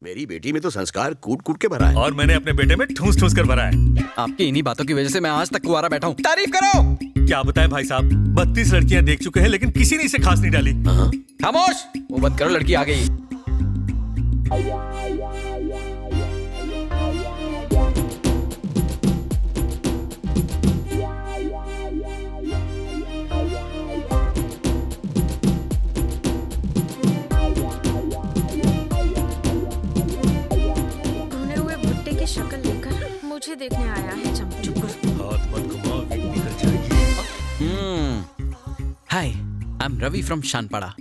मेरी बेटी में तो संस्कार कूट कूट के भरा है। और मैंने अपने बेटे में ठूस ठूस कर भरा है। आपकी इन्हीं बातों की वजह से मैं आज तक कुंवारा बैठा हूँ। तारीफ करो। क्या बताएं भाई साहब, 32 लड़कियां देख चुके हैं लेकिन किसी ने इसे खास नहीं डाली। खामोश, वो बंद करो, लड़की आ गई। शक्ल लेकर मुझे देखने आया है। चुप कर। हाथ मत घुमाओ, विग निकल जाएगी। Hi, I am Ravi from Shanpada.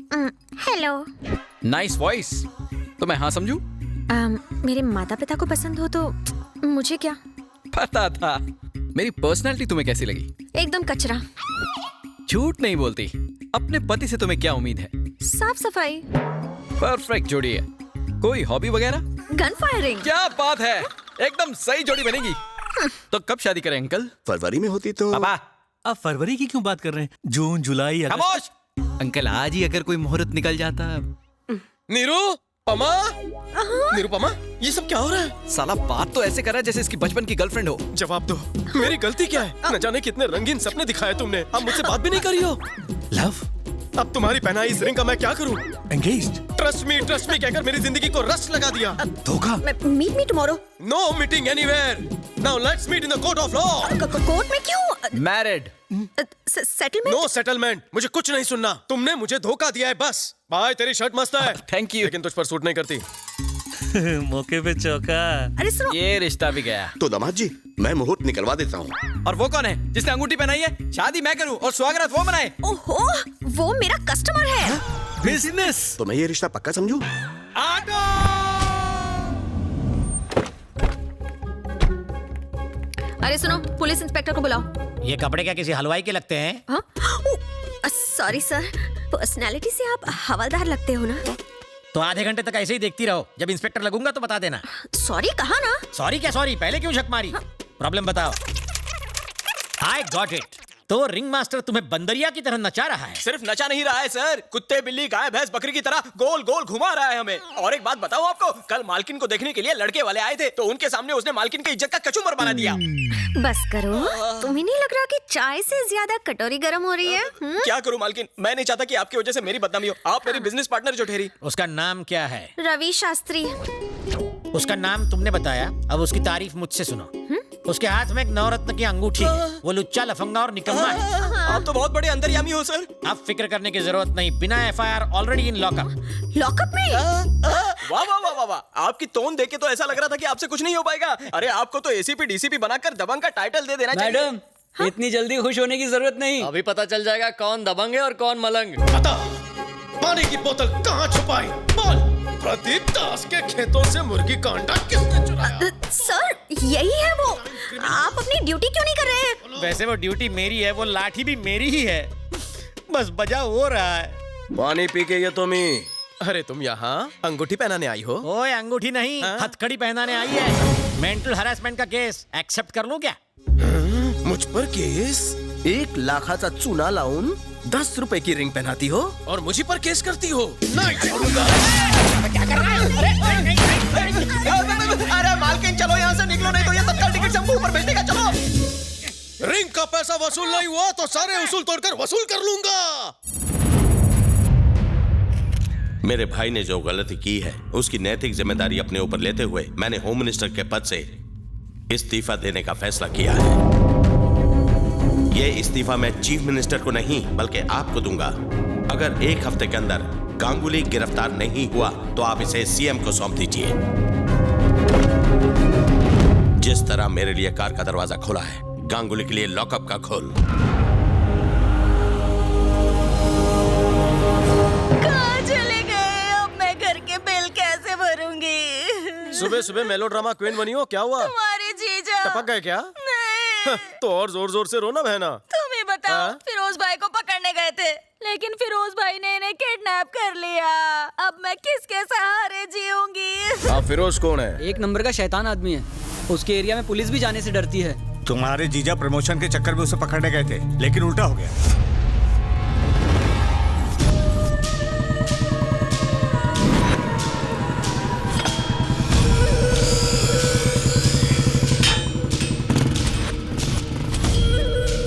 Hello. Nice voice. तो मैं हाँ समझू? मेरे माता पिता को पसंद हो तो मुझे क्या पता था। मेरी पर्सनालिटी तुम्हें कैसी लगी? एकदम कचरा। झूठ नहीं बोलती। अपने पति से तुम्हें क्या उम्मीद है? साफ सफाई। परफेक्ट जोड़ी है। कोई हॉबी वगैरह? Gun firing. क्या बात है, एकदम सही जोड़ी बनेगी। तो कब शादी करें अंकल? फरवरी में होती तो। पापा, अब फरवरी की क्यों बात कर रहे हैं? जून, जुलाई, अगस्त। खामोश। अंकल, आज ही अगर कोई मुहूर्त निकल जाता। निरुपमा, निरुपमा, ये सब क्या हो रहा है? साला बात तो ऐसे कर रहा है जैसे इसकी बचपन की गर्लफ्रेंड हो। जवाब दो, मेरी गलती क्या है? न जाने कितने रंगीन सपने दिखाए तुमने, अब मुझसे बात भी नहीं करी हो। लव, अब तुम्हारी पहनाई इस रिंग का मैं क्या करूं? एंगेज्ड। ट्रस्ट मी कहकर मेरी जिंदगी को रस लगा दिया। धोखा। Meet me tomorrow. No meeting anywhere. Now let's meet in the court of law. Court में क्यों? मैरिड। सेटलमेंट? नो सेटलमेंट, मुझे कुछ नहीं सुनना। तुमने मुझे धोखा दिया है बस। भाई तेरी शर्ट मस्त है। Thank you. लेकिन तुझ पर सूट नहीं करती। मौके पे चौका। अरे सुनो, ये रिश्ता भी गया। तो दामाद जी, मैं मुहूर्त निकलवा देता हूँ। और वो कौन है जिसने अंगूठी पहनाई है? शादी मैं करूँ और स्वागत वो मनाए। ओहो, वो मेरा कस्टमर है। बिजनेस। तो मैं ये रिश्ता पक्का समझूं? आटो। अरे सुनो, पुलिस इंस्पेक्टर को बुलाओ। ये कपड़े क्या किसी हलवाई के लगते हैं? हाँ? सॉरी सर, पर्सनालिटी से आप हवलदार लगते हो ना। तो आधे घंटे तक ऐसे ही देखती रहो, जब इंस्पेक्टर लगूंगा तो बता देना। सॉरी कहा ना। सॉरी क्या सॉरी, पहले क्यों झक मारी? प्रॉब्लम बताओ। I got it. तो रिंग मास्टर तुम्हें बंदरिया की तरह नचा रहा है। सिर्फ नचा नहीं रहा है सर, कुत्ते बिल्ली गाय भैंस बकरी की तरह गोल गोल घुमा रहा है हमें। और एक बात बताऊं आपको, कल मालकिन को देखने के लिए लड़के वाले आए थे, तो उनके सामने उसने मालकिन की इज्जत का कचूमर बना दिया। बस करो, तुम्हें नहीं लग रहा कि चाय से ज्यादा कटोरी गर्म हो रही है? क्या करूं मालकिन, मैं नहीं चाहता कि आपकी वजह से मेरी बदनामी हो। आप मेरी बिजनेस पार्टनर जो ठहरी। उसका नाम क्या है? रवि शास्त्री। उसका नाम तुमने बताया, अब उसकी तारीफ मुझसे सुनो। उसके हाथ में एक नवरत्न की अंगूठी है। वो लुच्चा लफंगा और निकम्मा है। आप तो बहुत बड़े अंतर्यामी हो सर। अब फिक्र करने की जरूरत नहीं, बिना FIR already in lockup. Lockup में? वाह वाह वाह वाह वाह, आपकी टोन देख के तो ऐसा लग रहा था कि आपसे कुछ नहीं हो पाएगा। अरे आपको तो एसीपी डीसीपी बनाकर दबंग का टाइटल दे देना चाहिए। मैडम, इतनी जल्दी खुश होने की जरूरत नहीं। अभी पता चल जाएगा कौन दबंग है और कौन मलंग। बता, पानी की बोतल कहाँ छुपाई? बोल। प्रदीप दास के खेतों से मुर्गी का अंडा किसने चुराया? सर, यही है वो। आप अपनी ड्यूटी क्यों नहीं कर रहे हैं? वैसे वो ड्यूटी मेरी है, वो लाठी भी मेरी ही है, बस बजाव हो रहा है। पानी पी के ये तुम ही। अरे तुम यहाँ अंगूठी पहनाने आई हो? ओए अंगूठी नहीं, हथकड़ी पहनाने आई है। मेंटल हरासमेंट का केस एक्सेप्ट कर लूं क्या? मुझ पर केस? 1 लाखाचा चुना लावून 10 रुपए की रिंग पहनाती हो और मुझी पर केस करती हो? नहीं छोड़ूंगा। क्या कर रहा है? अरे मालकिन चलो यहाँ से निकलो, नहीं तो ये तत्काल टिकट से हमको ऊपर भेज देगा। चलो। रिंग का पैसा वसूल नहीं हुआ तो सारे उसूल तोड़कर वसूल कर लूंगा। मेरे भाई ने जो गलती की है उसकी नैतिक जिम्मेदारी अपने ऊपर लेते हुए मैंने होम मिनिस्टर के पद से इस्तीफा देने का फैसला किया है। ये इस्तीफा मैं चीफ मिनिस्टर को नहीं बल्कि आपको दूंगा। अगर 1 हफ्ते के अंदर गांगुली गिरफ्तार नहीं हुआ तो आप इसे सीएम को सौंप दीजिए। जिस तरह मेरे लिए कार का दरवाजा खोला है, गांगुली के लिए लॉकअप का खोल। कहाँ चले गए? अब मैं घर के बिल कैसे भरूंगी? सुबह सुबह मेलोड्रामा क्वीन बनी हो, क्या हुआ? तुम्हारे जीजा टपक गए क्या? नहीं। तो और जोर जोर से रोना बहना। तुम ही बताओ। हाँ? फिरोज भाई को पकड़ने गए थे, लेकिन फिरोज भाई ने इन्हें किडनैप कर लिया। अब मैं किसके सहारे जीऊंगी? आप फिरोज कौन है? 1 नंबर का शैतान आदमी है। उसके एरिया में पुलिस भी जाने से डरती है। तुम्हारे जीजा प्रमोशन के चक्कर में उसे पकड़ने गए थे, लेकिन उल्टा हो गया।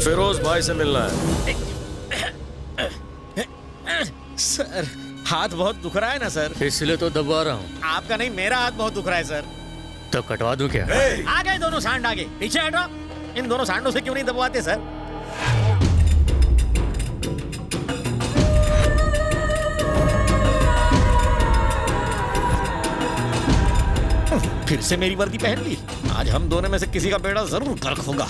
फिरोज भाई से मिलना है। सर हाथ बहुत दुख रहा है ना सर। इसलिए तो दबा रहा हूँ। आपका नहीं, मेरा हाथ बहुत दुख रहा है सर। तो कटवा दूं क्या? आ गए दोनों सांड, आगे पीछे हटो। इन दोनों सांडों से क्यों नहीं दबवाते सर? फिर से मेरी वर्दी पहन ली। आज हम दोनों में से किसी का बेड़ा जरूर गर्क होगा।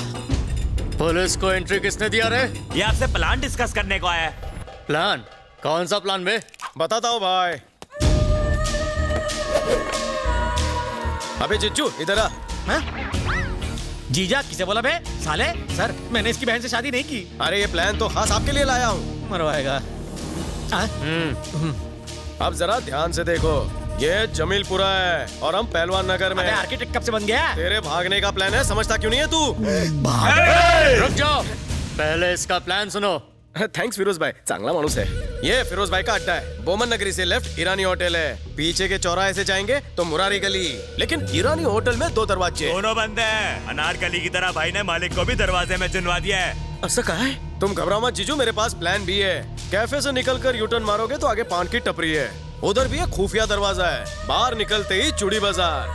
पुलिस को एंट्री किसने दिया रे? ये आपसे प्लान डिस्कस करने को आया है। प्लान? कौन सा प्लान बे? बताता हूँ भाई। अबे जिज्जू इधर आ। हाँ? जीजा किसे बोला बे? साले सर, मैंने इसकी बहन से शादी नहीं की। अरे ये प्लान तो खास आपके लिए लाया हूँ। मरवाएगा। अब जरा ध्यान से देखो, ये जमीलपुरा है और हम पहलवान नगर में। आर्किटेक्ट कब से बन गया? तेरे भागने का प्लान है, समझता क्यों नहीं है तू? रुक जाओ, पहले इसका प्लान सुनो। थैंक्स फिरोज भाई, चांगला मानुस है। ये फिरोज भाई का अड्डा है। बोमन नगरी से लेफ्ट ईरानी होटल है। पीछे के चौराहे से जाएंगे तो मुरारी गली। लेकिन ईरानी होटल में 2 दरवाजे। दोनों बंद है। अनारकली की तरह भाई ने मालिक को भी दरवाजे में चुनवा दिया है। ऐसा कहा है? तुम घबराओ मत जीजू, मेरे पास प्लान भी है। कैफे से निकलकर यूटर्न मारोगे तो आगे पान की टपरी है। उधर भी एक खुफिया दरवाजा है। बाहर निकलते ही चूड़ी बाजार।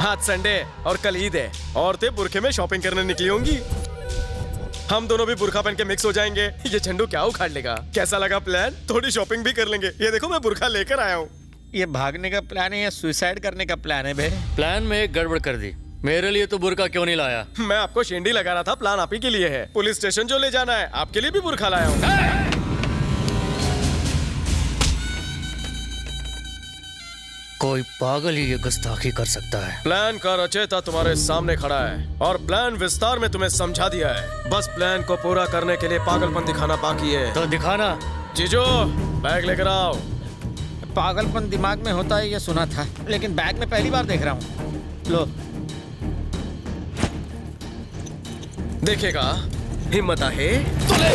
आज संडे और कल ईद है। औरतें बुरखे में शॉपिंग करने निकली होंगी। हम दोनों भी बुरखा पहन के मिक्स हो जाएंगे। ये झंडू क्या उखाड़ लेगा? कैसा लगा प्लान? थोड़ी शॉपिंग भी कर लेंगे। ये देखो मैं बुरखा लेकर आया हूँ। ये भागने का प्लान है या सुसाइड करने का प्लान है बे? प्लान में एक गड़बड़ कर दी। मेरे लिए तो बुरका क्यों नहीं लाया? मैं आपको शेंडी लगा रहा था। प्लान आप ही के लिए है। पुलिस स्टेशन जो ले जाना है, आपके लिए भी बुरखा लाया हूँ। कोई पागल ही ये गुस्ताखी कर सकता है। प्लान का रचयिता तुम्हारे सामने खड़ा है और प्लान विस्तार में तुम्हें समझा दिया है। बस प्लान को पूरा करने के लिए पागलपन दिखाना बाकी है। तो दिखाना। जीजो बैग लेकर आओ। पागलपन दिमाग में होता है ये सुना था, लेकिन बैग में पहली बार देख रहा हूँ। लो देखेगा, हिम्मत है तो ले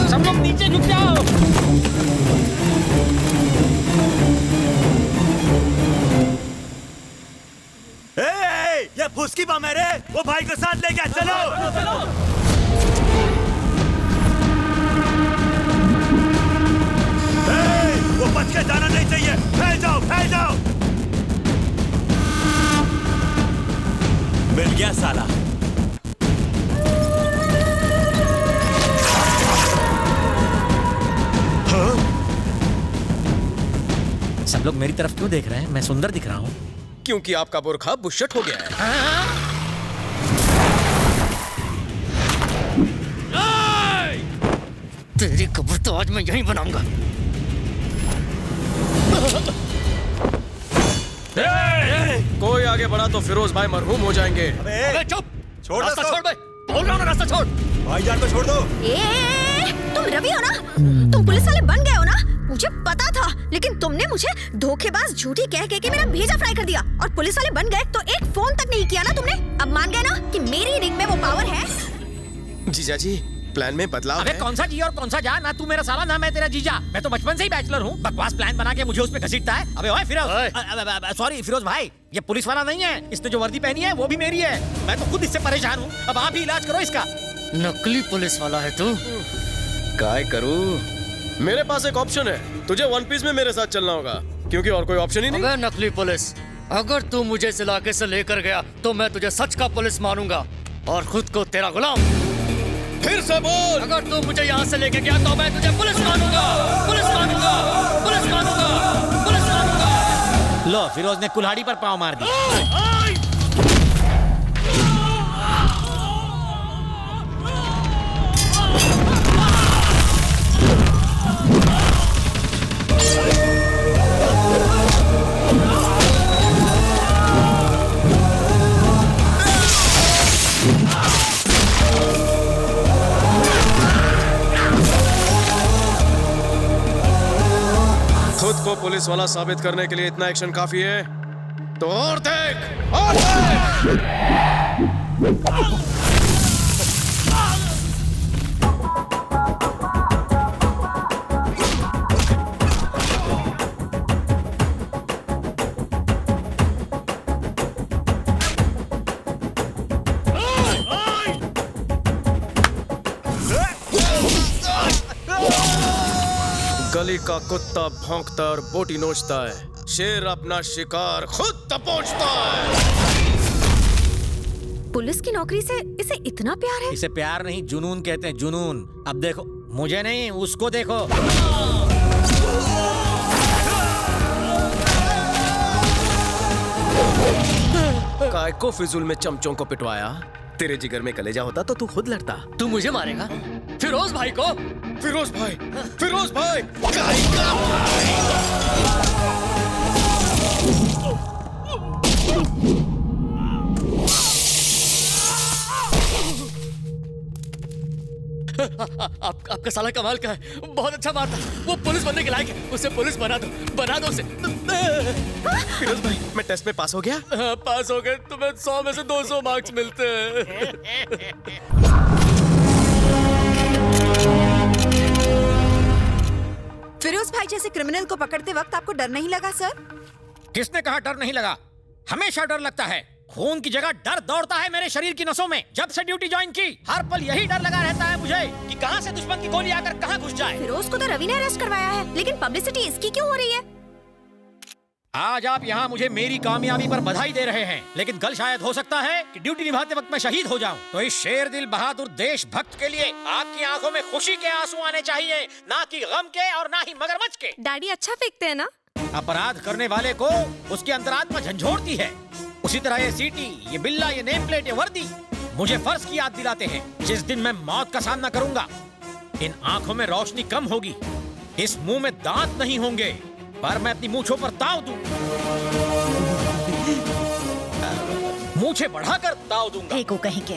सब लोग नीचे झुक जाओ। ये फुसकी बम है रे। वो भाई को साथ ले गया। चलो वो बच के जाना नहीं चाहिए। फैल जाओ, फैल जाओ। मिल गया साला। सब लोग मेरी तरफ क्यों देख रहे हैं? मैं सुंदर दिख रहा हूँ? क्योंकि आपका बुरखा बुशट हो गया है। तेरी कब्र तो आज मैं यहीं बनाऊंगा। कोई आगे बढ़ा तो फिरोज भाई मरहूम हो जाएंगे। अबे चुप, छोड़ रास्ता दो। छोड़ बे। बोल रहा हूँ ना, रास्ता छोड़। भाईजान को छोड़ दो। तुम रवि हो ना? तुम पुलिस वाले बन गए हो ना? मुझे पता था, लेकिन तुमने मुझे धोखेबाज झूठी कह के मेरा भेजा फ्राई कर दिया। और पुलिस वाले बन गए तो एक फोन तक नहीं किया ना तुमने? अब मान गए ना कि मेरी रिंग में वो पावर है? जीजा जी, प्लान में बदलाव अबे है। कौन सा जी और कौन सा जा? ना तू मेरा साला, ना मैं तेरा जीजा। मैं तो बचपन से ही बैचलर हूँ। बकवास प्लान बना के मुझे उस पे घसीटता है। अबे ओए फिरोज, सॉरी फिरोज भाई, ये पुलिस वाला नहीं है। इसने जो वर्दी पहनी है वो भी मेरी है। मैं तो खुद इससे परेशान हूँ। अब आप ही इलाज करो इसका। नकली पुलिस वाला है तू। काय करूं? मेरे पास एक ऑप्शन है। तुझे वन पीस में मेरे साथ चलना होगा, क्योंकि और कोई ऑप्शन ही नहीं। अबे नकली पुलिस, अगर तू मुझे इस इलाके से लेकर गया तो मैं तुझे सच का पुलिस मानूंगा और खुद को तेरा गुलाम। फिर से बोल। अगर तू मुझे यहाँ से लेके गया तो मैं तुझे पुलिस मानूंगा, पुलिस मानूंगा, पुलिस मानूंगा, पुलिस मानूंगा। लो, फिरोज ने कुल्हाड़ी पर पाँव मार दिया। खुद को पुलिस वाला साबित करने के लिए इतना एक्शन काफी है? तो और देख, और देख। गली का कुत्ता भौंकता और बोटी नोचता है, शेर अपना शिकार खुद दबोचता है। पुलिस की नौकरी से इसे इतना प्यार है? इसे प्यार नहीं, जुनून कहते हैं, जुनून। अब देखो, मुझे नहीं, उसको देखो। काय को फिजूल में चमचों को पिटवाया? तेरे जिगर में कलेजा होता तो तू खुद लड़ता। तू मुझे मारेगा? फिरोज भाई को? फिरोज भाई, फिरोज भाई, काय का आपका साला कमाल का है, बहुत अच्छा मारता, वो पुलिस बनने के लायक है, उसे पुलिस बना दो उसे। फिरोज भाई, मैं टेस्ट में पास हो गया? पास हो गए, तुम्हें 100 में से 200 मार्क्स मिलते हैं। फिरोज भाई जैसे क्रिमिनल को पकड़ते वक्त आपको डर नहीं लगा सर? किसने कहा डर नहीं लगा? हमेशा डर लगता है। खून की जगह डर दौड़ता है मेरे शरीर की नसों में। जब से ड्यूटी ज्वाइन की, हर पल यही डर लगा रहता है मुझे कि कहां से दुश्मन की गोली आकर कहां घुस जाए। फिरोज को तो रवि ने अरेस्ट करवाया है, लेकिन पब्लिसिटी इसकी क्यों हो रही है? आज आप यहाँ मुझे मेरी कामयाबी पर बधाई दे रहे हैं, लेकिन कल शायद हो सकता है कि ड्यूटी निभाते वक्त मैं शहीद हो जाऊं। तो इस शेर दिल बहादुर देशभक्त के लिए आपकी आंखों में खुशी के आंसू आने चाहिए, ना कि गम के और ना ही मगरमच्छ के। डैडी अच्छा फेंकते हैं ना? अपराध करने वाले को उसकी अंतरात्मा झंझोड़ती है। उसी तरह ये सीटी, ये बिल्ला, ये नेम प्लेट, ये वर्दी मुझे फर्ज की याद दिलाते हैं। जिस दिन मैं मौत का सामना करूंगा, इन आंखों में रोशनी कम होगी, इस मुंह में दांत नहीं होंगे, पर मैं अपनी मूंछों पर ताव दूं, मूंछें बढ़ाकर ताव दूंगा। को कहीं के